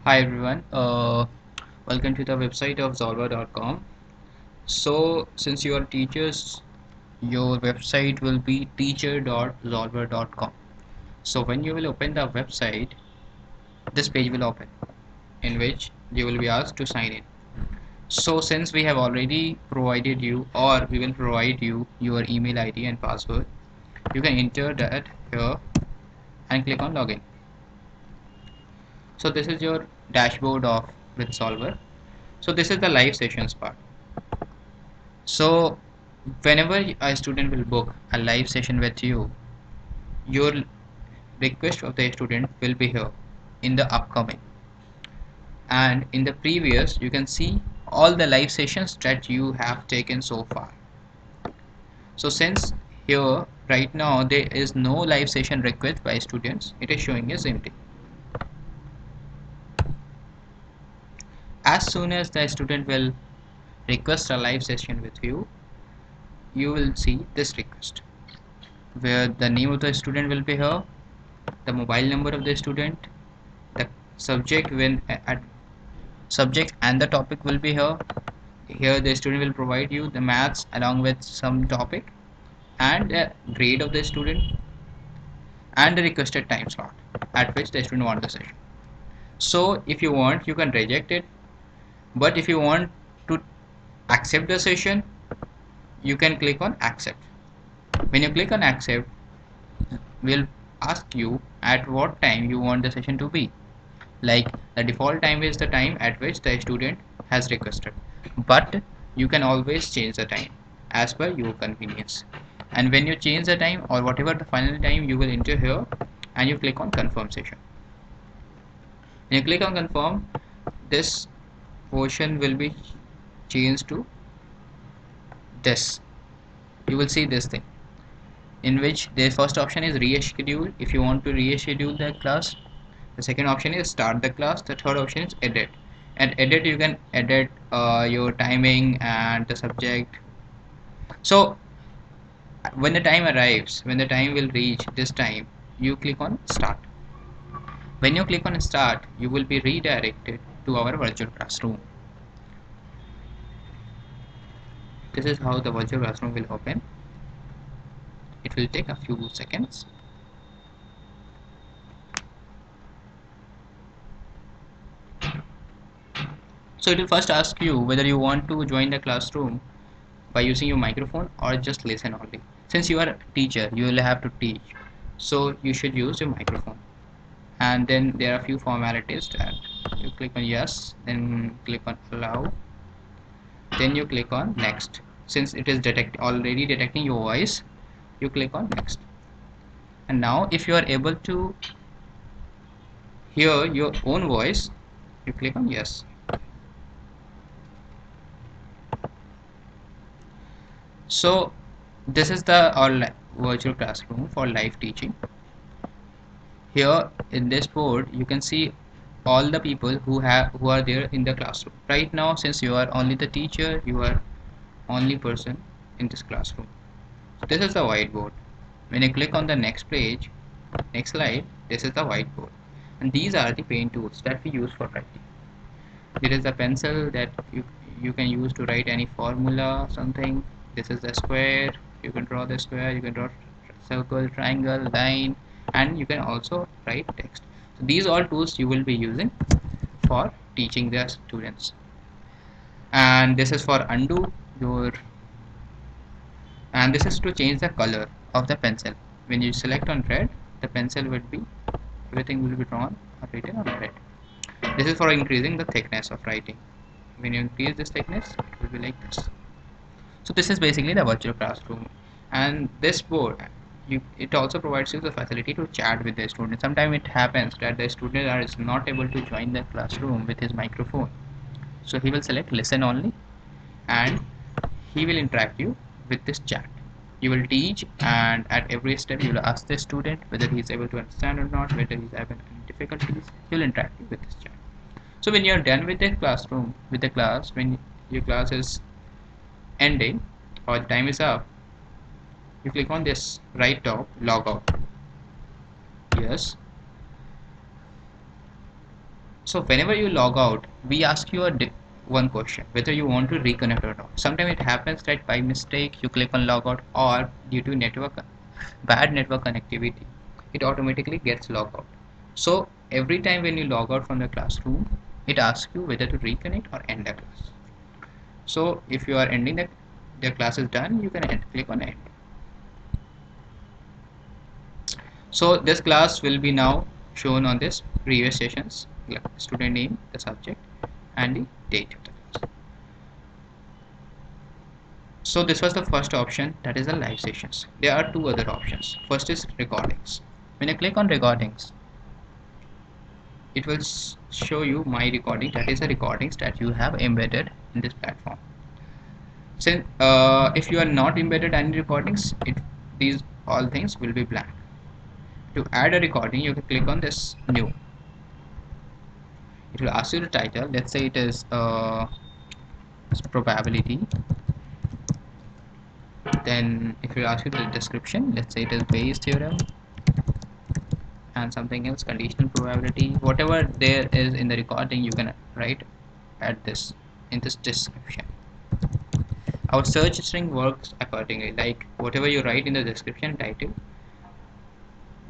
Hi everyone, welcome to the website of Zolver.com. So, since you are teachers, your website will be teacher.zolver.com. So, when you will open the website, this page will open in which you will be asked to sign in. So, since we have already provided you, or we will provide you your email ID and password, you can enter that here and click on login. So, this is your dashboard of with Solver. So, this is the live sessions part. So, whenever a student will book a live session with you, your request of the student will be here in the upcoming. And in the previous, you can see all the live sessions that you have taken so far. So, since here right now there is no live session request by students, it is showing as empty. As soon as the student will request a live session with you, you will see this request where the name of the student will be here, the mobile number of the student, the subject when at subject and the topic will be here. Here the student will provide you the maths along with some topic and the grade of the student and the requested time slot at which the student wants the session. So if you want, you can reject it, but if you want to accept the session, you can click on accept. When you click on accept, we'll ask you at what time you want the session to be. Like the default time is the time at which the student has requested, but you can always change the time as per your convenience. And when you change the time or whatever the final time, you will enter here and you click on confirm session. When you click on confirm, this portion will be changed to this. You will see this thing in which the first option is reschedule. If you want to reschedule the class, the second option is start the class, the third option is edit. And edit, you can edit your timing and the subject. So when the time arrives, when the time will reach this time, you click on start. When you click on start, you will be redirected to our virtual classroom. This is how the virtual classroom will open. It will take a few seconds. So it will first ask you whether you want to join the classroom by using your microphone or just listen only. Since you are a teacher, you will have to teach, so you should use your microphone. And then there are a few formalities that you click on yes, then click on allow, then you click on next. Since it is already detecting your voice, you click on next. And now if you are able to hear your own voice, you click on yes. So this is the our virtual classroom for live teaching. Here in this board you can see all the people who are there in the classroom. Right now, since you are only the teacher, you are only person in this classroom. So this is the whiteboard. When you click on the next page, next slide, this is the whiteboard. And these are the paint tools that we use for writing. There is a pencil that you can use to write any formula, something. This is the square. You can draw the square. You can draw circle, triangle, line, and you can also write text. So these all tools you will be using for teaching the students. And this is for undo your, and this is to change the color of the pencil. When you select on red, the pencil would be, everything will be drawn or written on red. This is for increasing the thickness of writing. When you increase this thickness, it will be like this. So this is basically the virtual classroom. And this board, it also provides you the facility to chat with the student. Sometimes it happens that the student is not able to join the classroom with his microphone. So he will select listen only and he will interact you with this chat. You will teach, and at every step you will ask the student whether he is able to understand or not, whether he is having any difficulties. He will interact you with this chat. So when you are done with the classroom, with the class, when your class is ending or time is up, you click on this right top, log out. Yes. So whenever you log out, we ask you one question, whether you want to reconnect or not. Sometimes it happens that by mistake you click on logout, or due to bad network connectivity, it automatically gets logged out. So every time when you log out from the classroom, it asks you whether to reconnect or end the class. So if you are ending the class is done, you can click on end. So this class will be now shown on this previous sessions, like student name, the subject, and the date of the class. So this was the first option, that is the live sessions. There are two other options. First is recordings. When you click on recordings, it will show you my recording, that is the recordings that you have embedded in this platform. Since if you are not embedded any recordings, these all things will be blank. To add a recording, you can click on this new. It will ask you the title. Let's say it is probability. Then if you ask you the description, let's say it is Bayes theorem, and something else, conditional probability. Whatever there is in the recording, you can write at this in this description. Our search string works accordingly, like whatever you write in the description title,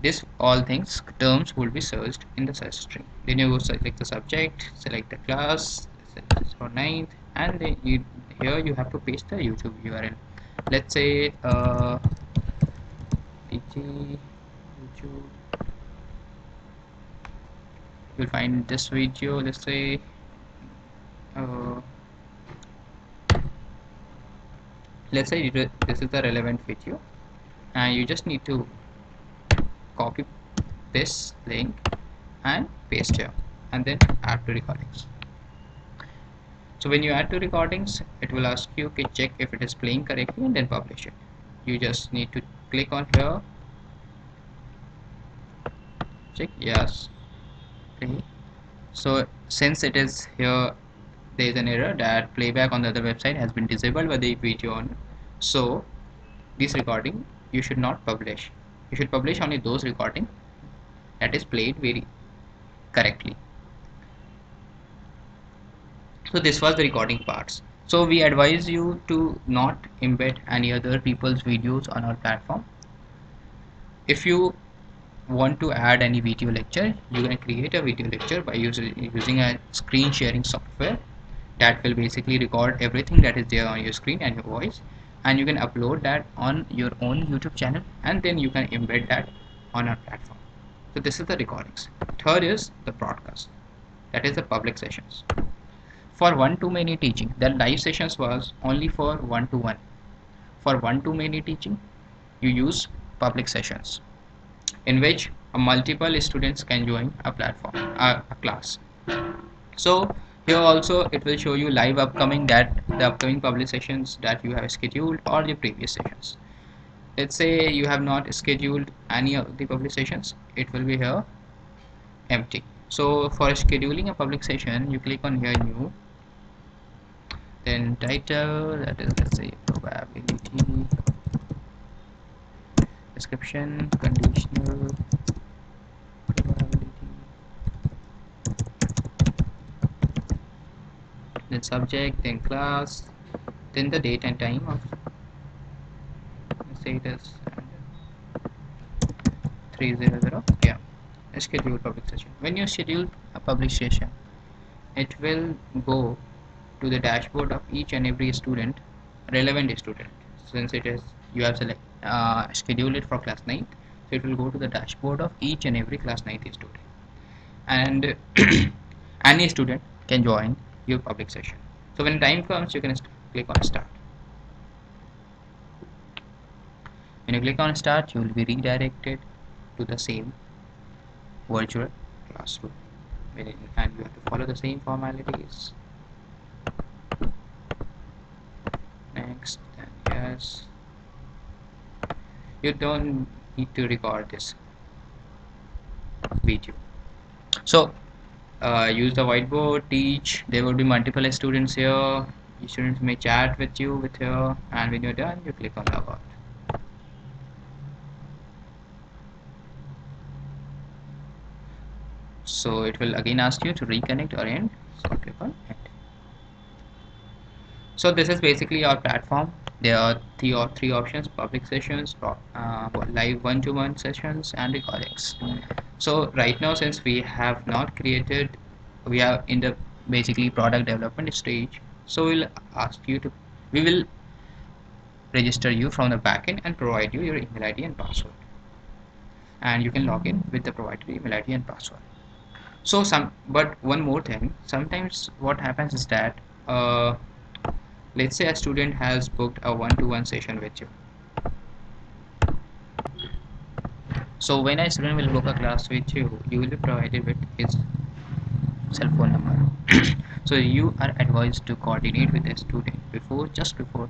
this all things terms will be searched in the search string. Then you go select the subject, select the class, select for 9th, and then here you have to paste the YouTube URL. Let's say YouTube. You'll find this video. Let's say this is the relevant video, and you just need to copy this link and paste here, and then add to recordings. So when you add to recordings, it will ask you to check if it is playing correctly and then publish it. You just need to click on here, check yes, play. So since it is here, there is an error that playback on the other website has been disabled by the video on. So this recording you should not publish. You should publish only those recording that is played very correctly. So this was the recording parts. So we advise you to not embed any other people's videos on our platform. If you want to add any video lecture, you can create a video lecture by using a screen sharing software that will basically record everything that is there on your screen and your voice, and you can upload that on your own YouTube channel, and then you can embed that on our platform. So this is the recordings. Third is the broadcast, that is the public sessions. For one-to-many teaching, the live sessions was only for one-to-one. For one-to-many teaching, you use public sessions, in which multiple students can join a platform, a class. So here also it will show you live upcoming, that the upcoming public sessions that you have scheduled or the previous sessions. Let's say you have not scheduled any of the public sessions, it will be here empty. So for scheduling a public session, you click on here new, then title, that is, let's say probability, description, conditional probability, then subject, then class, then the date and time of, let's say it is 300, yeah, schedule public session. When you schedule a public session, it will go to the dashboard of each and every student, relevant student. Since it is you have scheduled it for class 9th, so it will go to the dashboard of each and every class 9th student, and any student can join your public session. So when time comes, you can click on start. When you click on start, you will be redirected to the same virtual classroom, and you have to follow the same formalities. Next, and yes, you don't need to record this video. So use the whiteboard, teach. There will be multiple students here. Students may chat with you with here, and when you're done, you click on log out. So it will again ask you to reconnect or end. So click on end. So this is basically our platform. There are three options: public sessions, live one-to-one sessions, and recordings. So right now, since we have not created, we are in the basically product development stage. So we will register you from the backend and provide you your email ID and password, and you can log in with the provided email ID and password. So but one more thing, sometimes what happens is that let's say a student has booked a one-to-one session with you. So when a student will book a class with you, you will be provided with his cell phone number. So you are advised to coordinate with the student just before,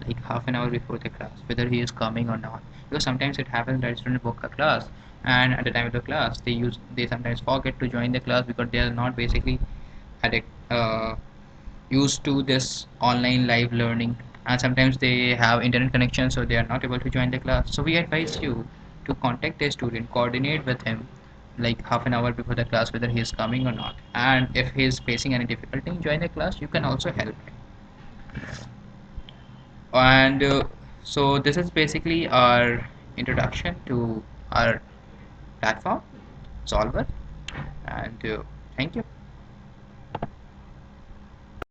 like half an hour before the class, whether he is coming or not. Because sometimes it happens that students book a class, and at the time of the class, they sometimes forget to join the class because they are not basically addict, used to this online live learning, and sometimes they have internet connection, so they are not able to join the class. So we advise you to contact the student, coordinate with him like half an hour before the class whether he is coming or not, and if he is facing any difficulty in joining the class, you can also help him. And so this is basically our introduction to our platform Solver, and thank you.